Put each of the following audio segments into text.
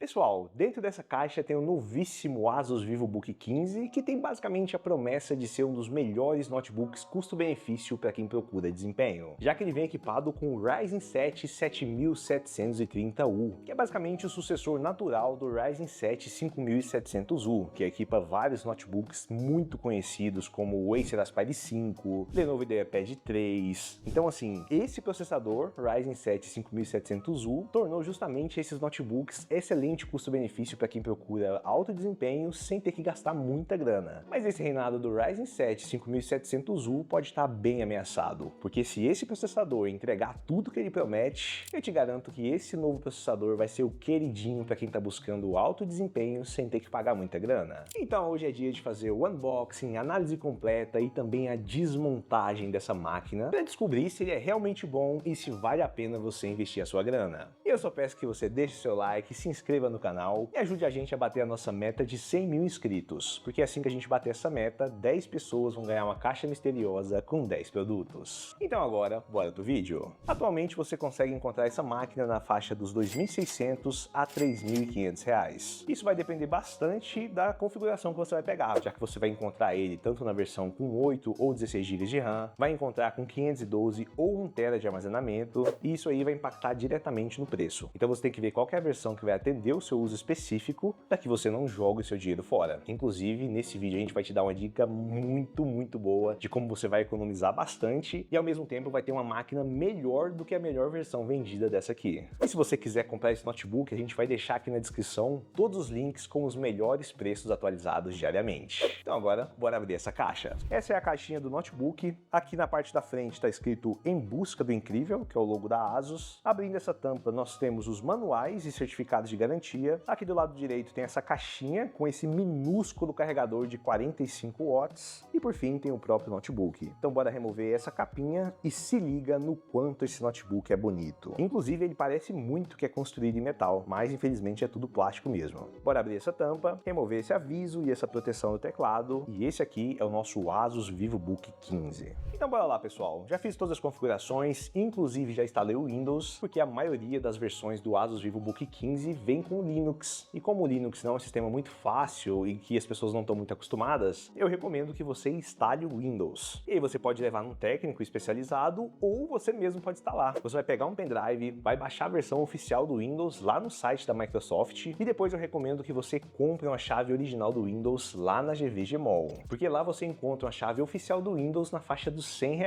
Pessoal, dentro dessa caixa tem o novíssimo Asus VivoBook 15, que tem basicamente a promessa de ser um dos melhores notebooks custo-benefício para quem procura desempenho, já que ele vem equipado com o Ryzen 7 7730U, que é basicamente o sucessor natural do Ryzen 7 5700U, que equipa vários notebooks muito conhecidos como o Acer Aspire 5, Lenovo IdeaPad 3. Então assim, esse processador Ryzen 7 5700U tornou justamente esses notebooks excelente custo-benefício para quem procura alto desempenho sem ter que gastar muita grana. Mas esse reinado do Ryzen 7 5700U pode estar bem ameaçado, porque se esse processador entregar tudo que ele promete, eu te garanto que esse novo processador vai ser o queridinho para quem está buscando alto desempenho sem ter que pagar muita grana. Então hoje é dia de fazer o unboxing, análise completa e também a desmontagem dessa máquina para descobrir se ele é realmente bom e se vale a pena você investir a sua grana. Eu só peço que você deixe seu like, se inscreva no canal e ajude a gente a bater a nossa meta de 100 mil inscritos, porque assim que a gente bater essa meta, 10 pessoas vão ganhar uma caixa misteriosa com 10 produtos. Então agora, bora pro vídeo. Atualmente você consegue encontrar essa máquina na faixa dos R$ 2.600 a R$ 3.500. Isso vai depender bastante da configuração que você vai pegar, já que você vai encontrar ele tanto na versão com 8 ou 16 GB de RAM, vai encontrar com 512 ou 1 TB de armazenamento, e isso aí vai impactar diretamente no preço. Então você tem que ver qual que é a versão que vai atender o seu uso específico para que você não jogue o seu dinheiro fora. Inclusive, nesse vídeo a gente vai te dar uma dica muito boa de como você vai economizar bastante e ao mesmo tempo vai ter uma máquina melhor do que a melhor versão vendida dessa aqui. E se você quiser comprar esse notebook, a gente vai deixar aqui na descrição todos os links com os melhores preços atualizados diariamente. Então agora, bora abrir essa caixa. Essa é a caixinha do notebook. Aqui na parte da frente está escrito Em Busca do Incrível, que é o logo da Asus. Abrindo essa tampa, nós temos os manuais e certificados de garantia. Aqui do lado direito tem essa caixinha com esse minúsculo carregador de 45 watts e por fim tem o próprio notebook. Então bora remover essa capinha e se liga no quanto esse notebook é bonito. Inclusive ele parece muito que é construído em metal, mas infelizmente é tudo plástico mesmo. Bora abrir essa tampa, remover esse aviso e essa proteção do teclado, e esse aqui é o nosso Asus VivoBook 15. Então bora lá pessoal, já fiz todas as configurações, inclusive já instalei o Windows, porque a maioria das versões do Asus VivoBook 15 vem com Linux, e como o Linux não é um sistema muito fácil e que as pessoas não estão muito acostumadas, eu recomendo que você instale o Windows. E aí você pode levar num técnico especializado ou você mesmo pode instalar. Você vai pegar um pendrive, vai baixar a versão oficial do Windows lá no site da Microsoft e depois eu recomendo que você compre uma chave original do Windows lá na GVGMall, porque lá você encontra uma chave oficial do Windows na faixa dos R$ 100.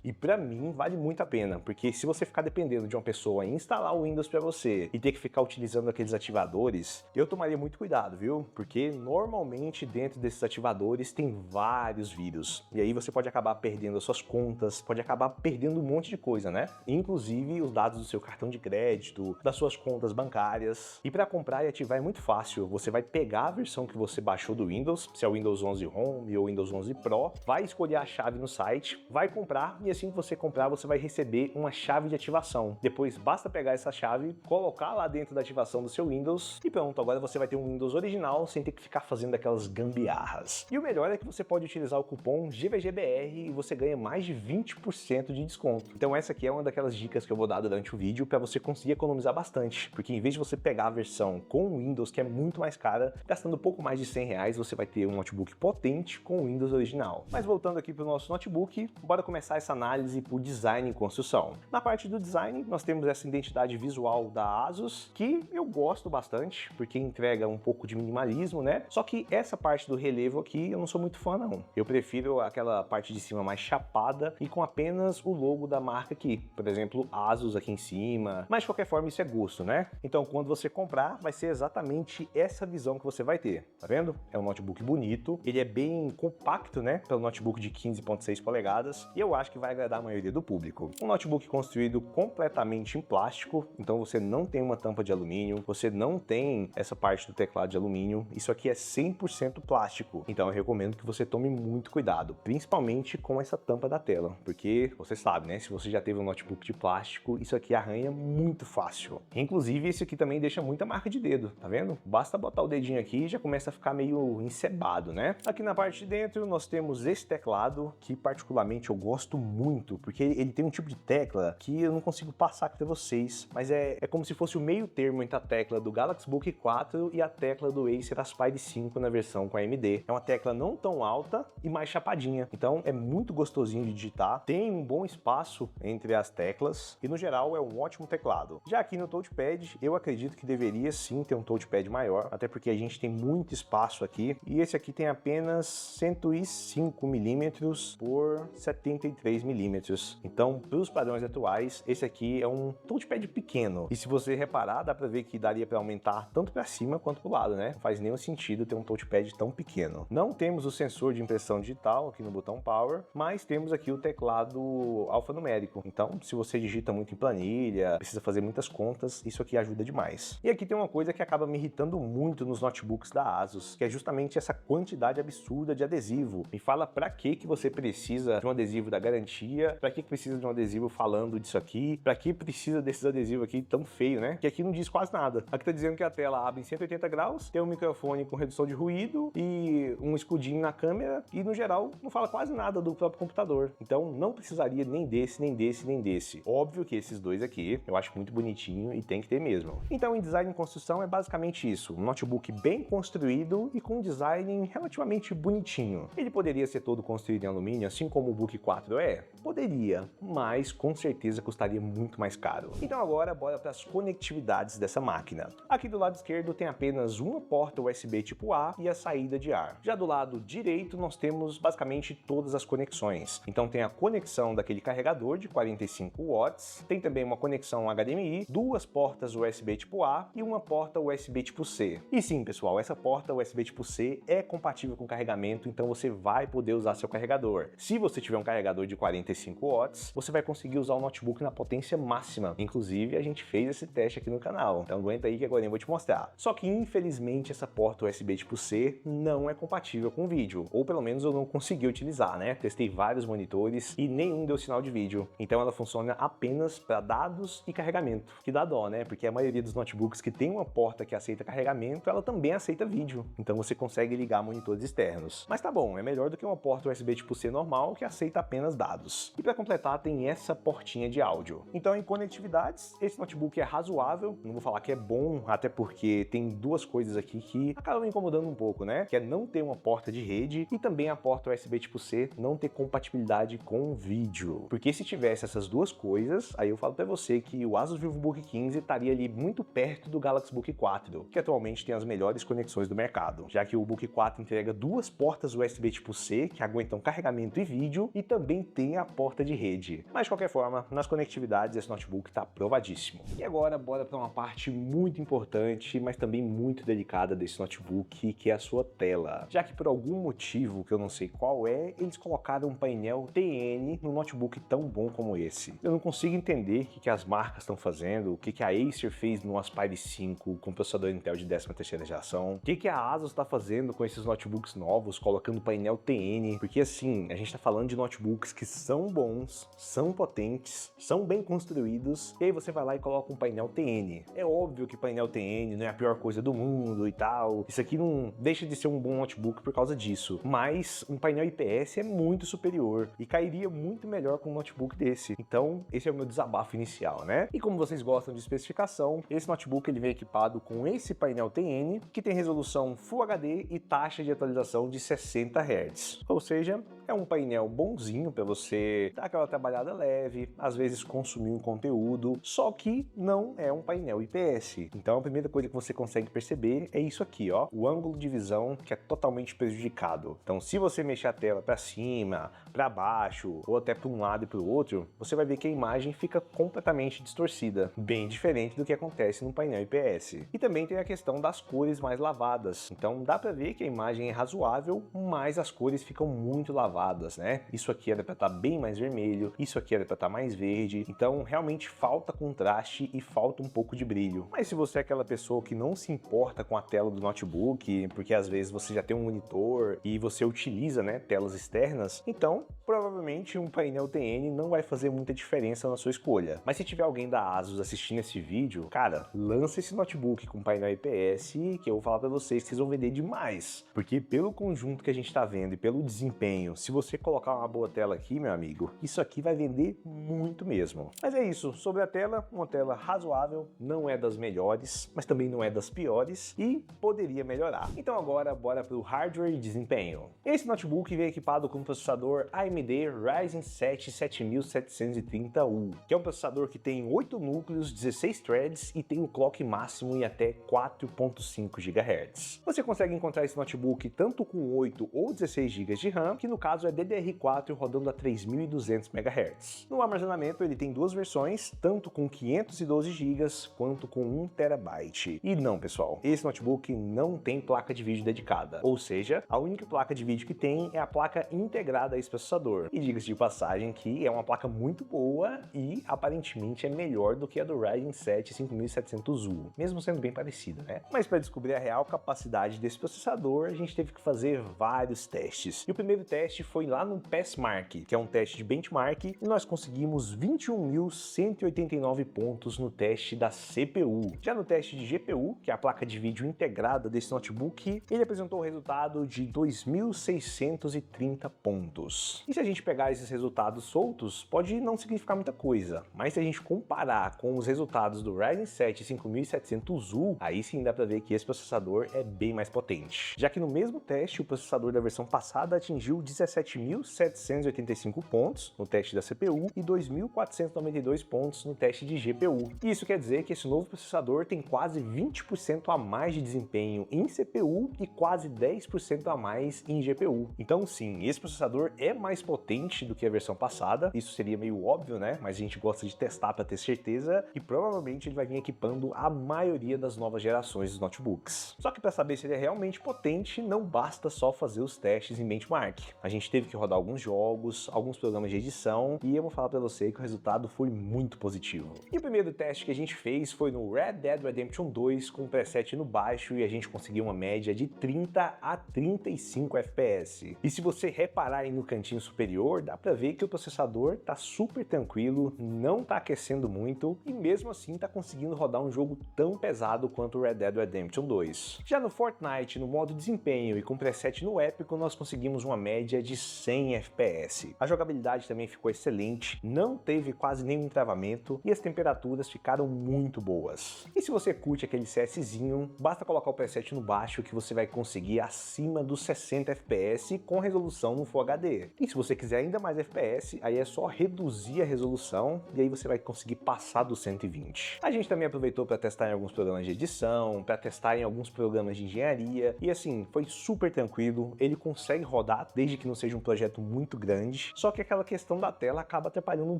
E pra mim vale muito a pena, porque se você ficar dependendo de uma pessoa instalar o Windows pra você e ter que ficar utilizando aqueles ativadores, eu tomaria muito cuidado, viu? Porque normalmente dentro desses ativadores tem vários vírus. E aí você pode acabar perdendo as suas contas, pode acabar perdendo um monte de coisa, né? Inclusive os dados do seu cartão de crédito, das suas contas bancárias. E para comprar e ativar é muito fácil. Você vai pegar a versão que você baixou do Windows, se é o Windows 11 Home ou Windows 11 Pro, vai escolher a chave no site, vai comprar e assim que você comprar você vai receber uma chave de ativação. Depois basta pegar essa chave, colocar lá dentro da ativação do seu Windows e pronto, agora você vai ter um Windows original sem ter que ficar fazendo aquelas gambiarras. E o melhor é que você pode utilizar o cupom GVGBR e você ganha mais de 20% de desconto. Então essa aqui é uma daquelas dicas que eu vou dar durante o vídeo para você conseguir economizar bastante, porque em vez de você pegar a versão com o Windows, que é muito mais cara, gastando pouco mais de R$ 100, você vai ter um notebook potente com o Windows original. Mas voltando aqui para o nosso notebook, bora começar essa análise por design e construção. Na parte do design, nós temos essa identidade visual da Asus, que eu gosto bastante, porque entrega um pouco de minimalismo, né? Só que essa parte do relevo aqui eu não sou muito fã não. Eu prefiro aquela parte de cima mais chapada e com apenas o logo da marca aqui. Por exemplo, Asus aqui em cima. Mas de qualquer forma isso é gosto, né? Então quando você comprar, vai ser exatamente essa visão que você vai ter. Tá vendo? É um notebook bonito. Ele é bem compacto, né? Pelo notebook de 15,6 polegadas. E eu acho que vai agradar a maioria do público. Um notebook construído completamente em plástico. Então você não tem uma tampa de alumínio. Você não tem essa parte do teclado de alumínio. Isso aqui é 100% plástico. Então eu recomendo que você tome muito cuidado. Principalmente com essa tampa da tela. Porque você sabe, né? Se você já teve um notebook de plástico, isso aqui arranha muito fácil. Inclusive esse aqui também deixa muita marca de dedo. Tá vendo? Basta botar o dedinho aqui e já começa a ficar meio encebado, né? Aqui na parte de dentro nós temos esse teclado que particularmente eu gosto muito. Porque ele tem um tipo de tecla que eu não consigo passar para vocês. Mas é como se fosse o meio termo entre a tecla do Galaxy Book 4 e a tecla do Acer Aspire 5 na versão com AMD. É uma tecla não tão alta e mais chapadinha, então é muito gostosinho de digitar, tem um bom espaço entre as teclas e no geral é um ótimo teclado. Já aqui no touchpad, eu acredito que deveria sim ter um touchpad maior, até porque a gente tem muito espaço aqui, e esse aqui tem apenas 105 mm por 73 mm. Então, para os padrões atuais, esse aqui é um touchpad pequeno. E se você reparar, dá para ver que daria para aumentar tanto para cima quanto para o lado, né? Não faz nenhum sentido ter um touchpad tão pequeno. Não temos o sensor de impressão digital aqui no botão Power, mas temos aqui o teclado alfanumérico. Então, se você digita muito em planilha, precisa fazer muitas contas, isso aqui ajuda demais. E aqui tem uma coisa que acaba me irritando muito nos notebooks da ASUS, que é justamente essa quantidade absurda de adesivo. Me fala pra que você precisa de um adesivo da garantia, pra que precisa de um adesivo falando disso aqui, pra que precisa desses adesivos aqui tão feio, né? Que aqui não diz quase nada. Aqui tá dizendo que a tela abre em 180 graus, tem um microfone com redução de ruído e um escudinho na câmera e no geral não fala quase nada do próprio computador. Então não precisaria nem desse, nem desse, nem desse. Óbvio que esses dois aqui eu acho muito bonitinho e tem que ter mesmo. Então em design e construção é basicamente isso, um notebook bem construído e com um design relativamente bonitinho. Ele poderia ser todo construído em alumínio, assim como o Book 4 é? Poderia, mas com certeza custaria muito mais caro. Então agora bora para as conectividades dessa máquina. Aqui do lado esquerdo tem apenas uma porta USB tipo A e a saída de ar. Já do lado direito nós temos basicamente todas as conexões. Então tem a conexão daquele carregador de 45 watts, tem também uma conexão HDMI, duas portas USB tipo A e uma porta USB tipo C. E sim, pessoal, essa porta USB tipo C é compatível com carregamento, então você vai poder usar seu carregador. Se você tiver um carregador de 45 watts, você vai conseguir usar o notebook na potência máxima. Inclusive, a gente fez esse teste aqui no canal, então aguenta aí que agora eu vou te mostrar. Só que, infelizmente, essa porta USB tipo C não é compatível com vídeo, ou pelo menos eu não consegui utilizar, né? Testei vários monitores e nenhum deu sinal de vídeo. Então ela funciona apenas para dados e carregamento, que dá dó, né? Porque a maioria dos notebooks que tem uma porta que aceita carregamento, ela também aceita vídeo. Então você consegue ligar monitores externos. Mas tá bom, é melhor do que uma porta USB tipo C normal que aceita apenas dados. E para completar, tem essa portinha de áudio. Então em conectividades, esse notebook é razoável, não vou falar que é bom, até porque tem duas coisas aqui que acabam me incomodando um pouco, né? Que é não ter uma porta de rede e também a porta USB tipo C não ter compatibilidade com vídeo. Porque se tivesse essas duas coisas, aí eu falo para você que o Asus VivoBook 15 estaria ali muito perto do Galaxy Book 4, que atualmente tem as melhores conexões do mercado, já que o Book 4 entrega duas portas USB tipo C que aguentam carregamento e vídeo e também tem a porta de rede. Mas de qualquer forma, nas conectividades esse notebook está aprovadíssimo. E agora bora para uma parte muito importante, mas também muito delicada desse notebook, que é a sua tela. Já que por algum motivo que eu não sei qual é, eles colocaram um painel TN no notebook tão bom como esse. Eu não consigo entender o que as marcas estão fazendo, o que a Acer fez no Aspire 5 com processador Intel de 13ª geração, o que a Asus está fazendo com esses notebooks novos, colocando painel TN, porque assim, a gente está falando de notebooks que são bons, são potentes, são bem construídos, e aí você vai lá e coloca um painel TN. É óbvio que painel TN não é a pior coisa do mundo e tal, isso aqui não deixa de ser um bom notebook por causa disso, mas um painel IPS é muito superior e cairia muito melhor com um notebook desse. Então, esse é o meu desabafo inicial, né? E como vocês gostam de especificação, esse notebook ele vem equipado com esse painel TN, que tem resolução Full HD e taxa de atualização de 60 Hz. Ou seja, é um painel bonzinho para você dar aquela trabalhada leve, às vezes consumir um conteúdo, só que não é um painel IPS. Então a primeira coisa que você consegue perceber é isso aqui, ó, o ângulo de visão que é totalmente prejudicado. Então se você mexer a tela para cima, para baixo ou até para um lado e para o outro, você vai ver que a imagem fica completamente distorcida, bem diferente do que acontece no painel IPS. E também tem a questão das cores mais lavadas. Então dá para ver que a imagem é razoável, mas as cores ficam muito lavadas, né? Isso aqui era para estar bem mais vermelho, isso aqui era para estar mais verde. Então realmente falta contraste e falta um pouco de brilho. Mas se você é aquela pessoa que não se importa com a tela do notebook, porque às vezes você já tem um monitor e você utiliza, né, telas externas, então provavelmente um painel TN não vai fazer muita diferença na sua escolha. Mas se tiver alguém da Asus assistindo esse vídeo, cara, lança esse notebook com painel IPS que eu vou falar para vocês que vocês vão vender demais. Porque pelo conjunto que a gente tá vendo e pelo desempenho, se você colocar uma boa tela aqui, meu amigo, isso aqui vai vender muito mesmo. Mas é isso, sobre a tela, uma tela razoável, não é das melhores, mas também não é das piores e poderia melhorar. Então agora, bora pro hardware e desempenho. Esse notebook vem equipado com o processador AMD Ryzen 7 7730U, que é um processador que tem 8 núcleos, 16 threads e tem um clock máximo em até 4.5 GHz. Você consegue encontrar esse notebook tanto com 8 ou 16 GB de RAM, que no caso é DDR4 rodando a 3200 MHz. No armazenamento ele tem duas versões, tanto com 512 GB quanto com 1 TB. E não, pessoal, esse notebook não tem placa de vídeo dedicada, ou seja, a única placa de vídeo que tem é a placa integrada a esse processador. E diga-se de passagem que é uma placa muito boa e aparentemente é melhor do que a do Ryzen 7 5700U, mesmo sendo bem parecida, né? Mas para descobrir a real capacidade desse processador, a gente teve que fazer vários testes. E o primeiro teste foi lá no Passmark, que é um teste de benchmark, e nós conseguimos 21.189 pontos no teste da CPU. Já no teste de GPU, que é a placa de vídeo integrada desse notebook, ele apresentou o resultado de 2.630 pontos. E se a gente pegar esses resultados soltos, pode não significar muita coisa, mas se a gente comparar com os resultados do Ryzen 7 5700U, aí sim dá para ver que esse processador é bem mais potente. Já que no mesmo teste, o processador da versão passada atingiu 17.785 pontos no teste da CPU e 2.492 pontos no teste de GPU. E isso quer dizer que esse novo processador tem quase 20% a mais de desempenho em CPU e quase 10% a mais em GPU. Então sim, esse processador é mais potente do que a versão passada, isso seria meio óbvio, né? Mas a gente gosta de testar para ter certeza e provavelmente ele vai vir equipando a maioria das novas gerações dos notebooks. Só que para saber se ele é realmente potente, não basta só fazer os testes em benchmark. A gente teve que rodar alguns jogos, alguns programas de edição e eu vou falar para você que o resultado foi muito positivo. E o primeiro teste que a gente fez foi no Red Dead Redemption 2 com o preset no baixo e a gente conseguiu uma média de 30 a 35 FPS. E se você reparar aí no cantinho superior, dá para ver que o processador tá super tranquilo, não tá aquecendo muito e mesmo assim tá conseguindo rodar um jogo tão pesado quanto o Red Dead Redemption 2. Já no Fortnite, no modo desempenho e com preset no épico, nós conseguimos uma média de 100 FPS. A jogabilidade também ficou excelente, não teve quase nenhum travamento e as temperaturas ficaram muito boas. E se você curte aquele CSzinho, basta colocar o preset no baixo que você vai conseguir acima dos 60 FPS com resolução no Full HD. E se você quiser ainda mais FPS, aí é só reduzir a resolução e aí você vai conseguir passar dos 120. A gente também aproveitou para testar em alguns programas de edição, para testar em alguns programas de engenharia e assim, foi super tranquilo, ele consegue rodar desde que não seja um projeto muito grande, só que aquela questão da tela acaba atrapalhando um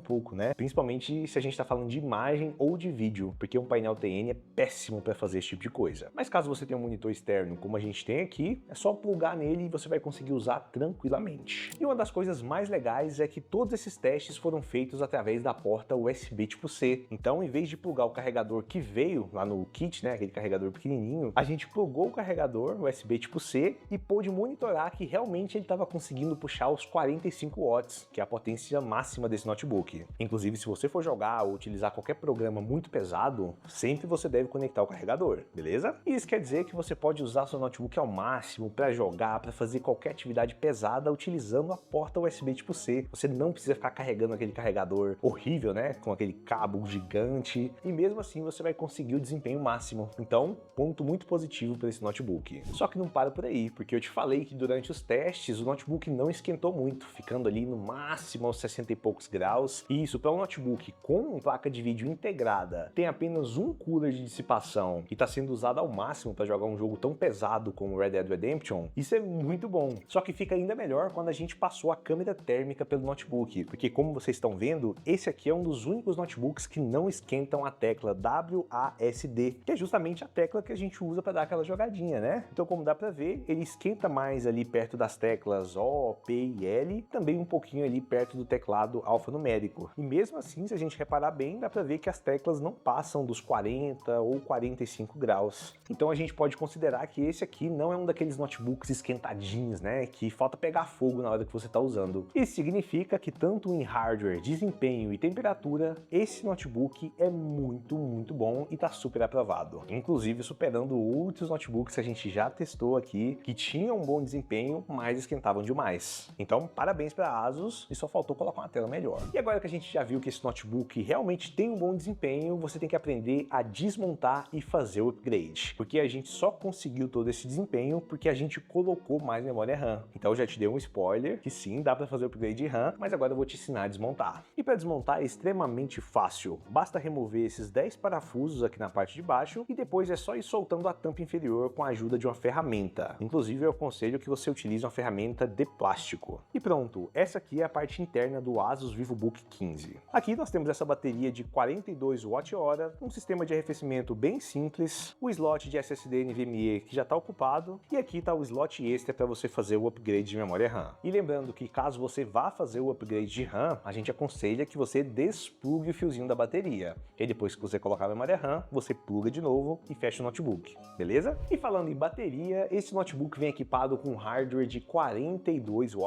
pouco, né? Principalmente se a gente está falando de imagem ou de vídeo, porque um painel TN é péssimo para fazer esse tipo de coisa. Mas caso você tenha um monitor externo como a gente tem aqui, é só plugar nele e você vai conseguir usar tranquilamente. E uma das coisas mais legais é que todos esses testes foram feitos através da porta USB tipo C. Então, em vez de plugar o carregador que veio lá no kit, né, aquele carregador pequenininho, a gente plugou o carregador USB tipo C e pôde monitorar que realmente ele estava conseguindo puxar os 45 watts, que é a potência máxima desse notebook. Inclusive, se você for jogar ou utilizar qualquer programa muito pesado, sempre você deve conectar o carregador, beleza? E isso quer dizer que você pode usar seu notebook ao máximo para jogar, para fazer qualquer atividade pesada utilizando a porta USB tipo C. Você não precisa ficar carregando aquele carregador horrível, né, com aquele cabo gigante, e mesmo assim você vai conseguir o desempenho máximo. Então, ponto muito positivo para esse notebook. Só que não para por aí, porque eu te falei que durante os testes o notebook não esquentou muito, ficando ali no máximo aos 60 e poucos graus. E isso para um notebook com placa de vídeo integrada, tem apenas um cooler de dissipação e está sendo usado ao máximo para jogar um jogo tão pesado como Red Dead Redemption, isso é muito bom. Só que fica ainda melhor quando a gente passou a câmera térmica pelo notebook, porque como vocês estão vendo, esse aqui é um dos únicos notebooks que não esquentam a tecla WASD, que é justamente a tecla que a gente usa para dar aquela jogadinha, né? Então, como dá para ver, ele esquenta mais ali perto das teclas O, P e L, também um pouquinho ali perto do teclado alfanumérico. E mesmo assim, se a gente reparar bem, dá para ver que as teclas não passam dos 40 ou 45 graus. Então a gente pode considerar que esse aqui não é um daqueles notebooks esquentadinhos, né? Que falta pegar fogo na hora que você está usando. Isso significa que tanto em hardware, desempenho e temperatura, esse notebook é muito bom e está super aprovado. Inclusive superando outros notebooks que a gente já testou aqui, que tinham um bom desempenho, mas esquentavam demais. mais. Então, parabéns para a Asus e só faltou colocar uma tela melhor. E agora que a gente já viu que esse notebook realmente tem um bom desempenho, você tem que aprender a desmontar e fazer o upgrade, porque a gente só conseguiu todo esse desempenho porque a gente colocou mais memória RAM. Então eu já te dei um spoiler que sim, dá para fazer o upgrade de RAM, mas agora eu vou te ensinar a desmontar. E para desmontar é extremamente fácil, basta remover esses 10 parafusos aqui na parte de baixo e depois é só ir soltando a tampa inferior com a ajuda de uma ferramenta. Inclusive eu aconselho que você utilize uma ferramenta de plástico. E pronto, essa aqui é a parte interna do Asus VivoBook 15. Aqui nós temos essa bateria de 42 Wh, um sistema de arrefecimento bem simples, o slot de SSD NVMe que já está ocupado e aqui está o slot extra para você fazer o upgrade de memória RAM. E lembrando que caso você vá fazer o upgrade de RAM, a gente aconselha que você desplugue o fiozinho da bateria. E depois que você colocar a memória RAM, você pluga de novo e fecha o notebook, beleza? E falando em bateria, esse notebook vem equipado com hardware de 42 Wh.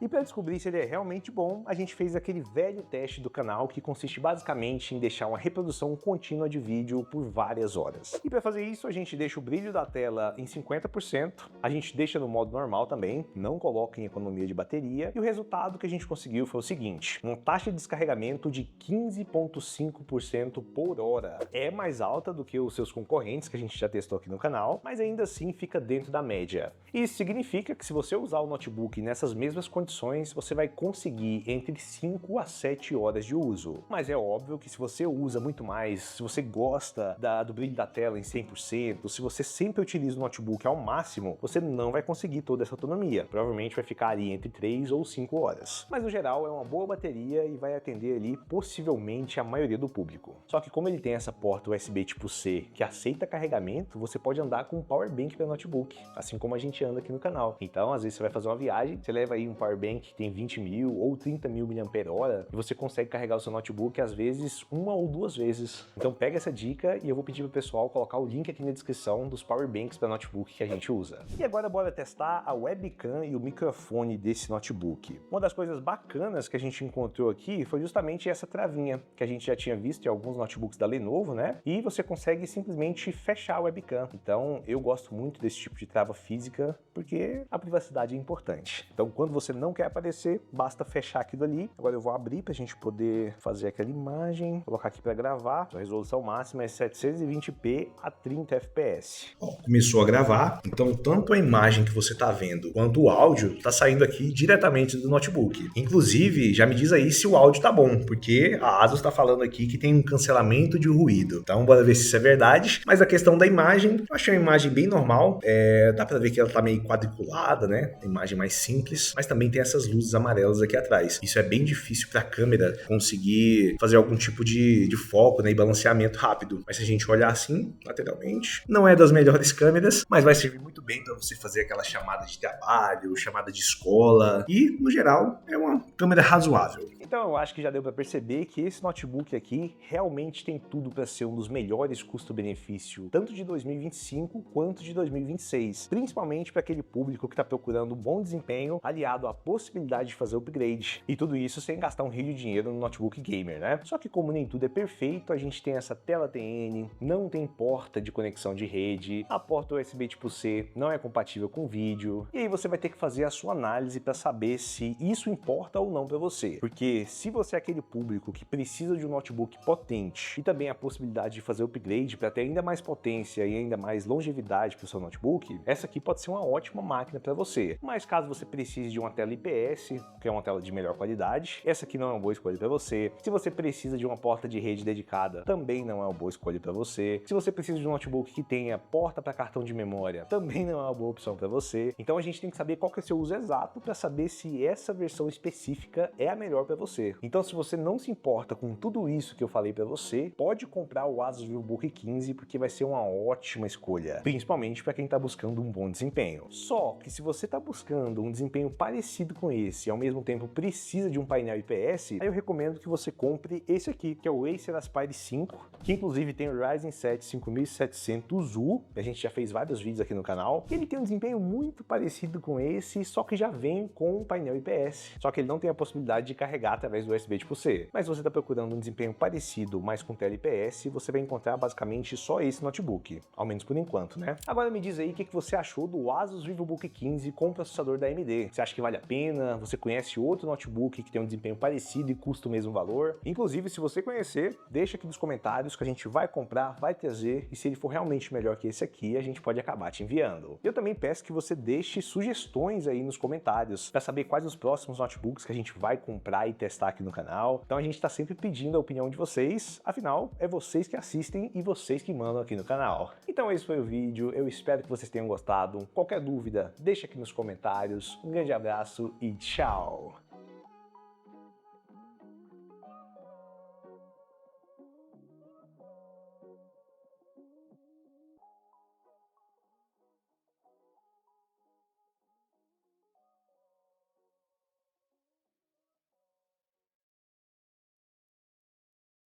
E para descobrir se ele é realmente bom, a gente fez aquele velho teste do canal que consiste basicamente em deixar uma reprodução contínua de vídeo por várias horas. E para fazer isso, a gente deixa o brilho da tela em 50%, a gente deixa no modo normal também, não coloca em economia de bateria, e o resultado que a gente conseguiu foi o seguinte: uma taxa de descarregamento de 15,5% por hora. É mais alta do que os seus concorrentes que a gente já testou aqui no canal, mas ainda assim fica dentro da média. Isso significa que se você usar o notebook nessas mesmas condições, você vai conseguir entre 5 a 7 horas de uso. Mas é óbvio que se você usa muito mais, se você gosta do brilho da tela em 100%, se você sempre utiliza o notebook ao máximo, você não vai conseguir toda essa autonomia. Provavelmente vai ficar ali entre 3 ou 5 horas. Mas no geral é uma boa bateria e vai atender ali possivelmente a maioria do público. Só que como ele tem essa porta USB tipo C que aceita carregamento, você pode andar com um power bank para notebook, assim como a gente anda aqui no canal. Então às vezes você vai fazer uma viagem, você leva aí um power bank que tem 20 mil ou 30 mil mAh e você consegue carregar o seu notebook às vezes uma ou duas vezes. Então pega essa dica e eu vou pedir pro pessoal colocar o link aqui na descrição dos power banks para notebook que a gente usa. E agora bora testar a webcam e o microfone desse notebook. Uma das coisas bacanas que a gente encontrou aqui foi justamente essa travinha que a gente já tinha visto em alguns notebooks da Lenovo, né? E você consegue simplesmente fechar a webcam. Então eu gosto muito desse tipo de trava física porque a privacidade é importante. Então quando você não quer aparecer, basta fechar aquilo ali. Agora eu vou abrir pra gente poder fazer aquela imagem, colocar aqui para gravar. A resolução máxima é 720p a 30 fps. Ó, começou a gravar, então tanto a imagem que você está vendo quanto o áudio está saindo aqui diretamente do notebook. Inclusive, já me diz aí se o áudio tá bom, porque a Asus está falando aqui que tem um cancelamento de ruído. Então bora ver se isso é verdade. Mas a questão da imagem, eu achei uma imagem bem normal. Dá para ver que ela tá meio quadriculada, né? A imagem mais simples, mas também tem essas luzes amarelas aqui atrás. Isso é bem difícil para a câmera conseguir fazer algum tipo de foco, né, e balanceamento rápido. Mas se a gente olhar assim, lateralmente, não é das melhores câmeras, mas vai servir muito bem para você fazer aquela chamada de trabalho, chamada de escola e, no geral, é uma câmera razoável. Então eu acho que já deu para perceber que esse notebook aqui realmente tem tudo para ser um dos melhores custo-benefício, tanto de 2025 quanto de 2026, principalmente para aquele público que está procurando um bom desempenho aliado à possibilidade de fazer upgrade, e tudo isso sem gastar um rio de dinheiro no notebook gamer, né? Só que como nem tudo é perfeito, a gente tem essa tela TN, não tem porta de conexão de rede, a porta USB tipo C não é compatível com vídeo, e aí você vai ter que fazer a sua análise para saber se isso importa ou não para você, porque se você é aquele público que precisa de um notebook potente e também a possibilidade de fazer upgrade para ter ainda mais potência e ainda mais longevidade para o seu notebook, essa aqui pode ser uma ótima máquina para você. Mas caso você precise de uma tela IPS, que é uma tela de melhor qualidade, essa aqui não é uma boa escolha para você. Se você precisa de uma porta de rede dedicada, também não é uma boa escolha para você. Se você precisa de um notebook que tenha porta para cartão de memória, também não é uma boa opção para você. Então a gente tem que saber qual que é o seu uso exato para saber se essa versão específica é a melhor para você. Então se você não se importa com tudo isso que eu falei para você, pode comprar o Asus VivoBook 15 porque vai ser uma ótima escolha, principalmente para quem está buscando um bom desempenho. Só que se você está buscando um desempenho parecido com esse e ao mesmo tempo precisa de um painel IPS, aí eu recomendo que você compre esse aqui, que é o Acer Aspire 5, que inclusive tem o Ryzen 7 5700U, a gente já fez vários vídeos aqui no canal, e ele tem um desempenho muito parecido com esse, só que já vem com um painel IPS, só que ele não tem a possibilidade de carregar através do USB tipo C. Mas se você está procurando um desempenho parecido, mas com tela IPS, você vai encontrar basicamente só esse notebook, ao menos por enquanto, né? Agora me diz aí o que você achou do Asus VivoBook 15 com processador da AMD. Você acha que vale a pena? Você conhece outro notebook que tem um desempenho parecido e custa o mesmo valor? Inclusive, se você conhecer, deixa aqui nos comentários que a gente vai comprar, vai trazer, e se ele for realmente melhor que esse aqui, a gente pode acabar te enviando. Eu também peço que você deixe sugestões aí nos comentários para saber quais os próximos notebooks que a gente vai comprar e testar aqui no canal. Então a gente está sempre pedindo a opinião de vocês, afinal, é vocês que assistem e vocês que mandam aqui no canal. Então esse foi o vídeo, eu espero que vocês tenham gostado. Qualquer dúvida, deixa aqui nos comentários. Um grande abraço e tchau!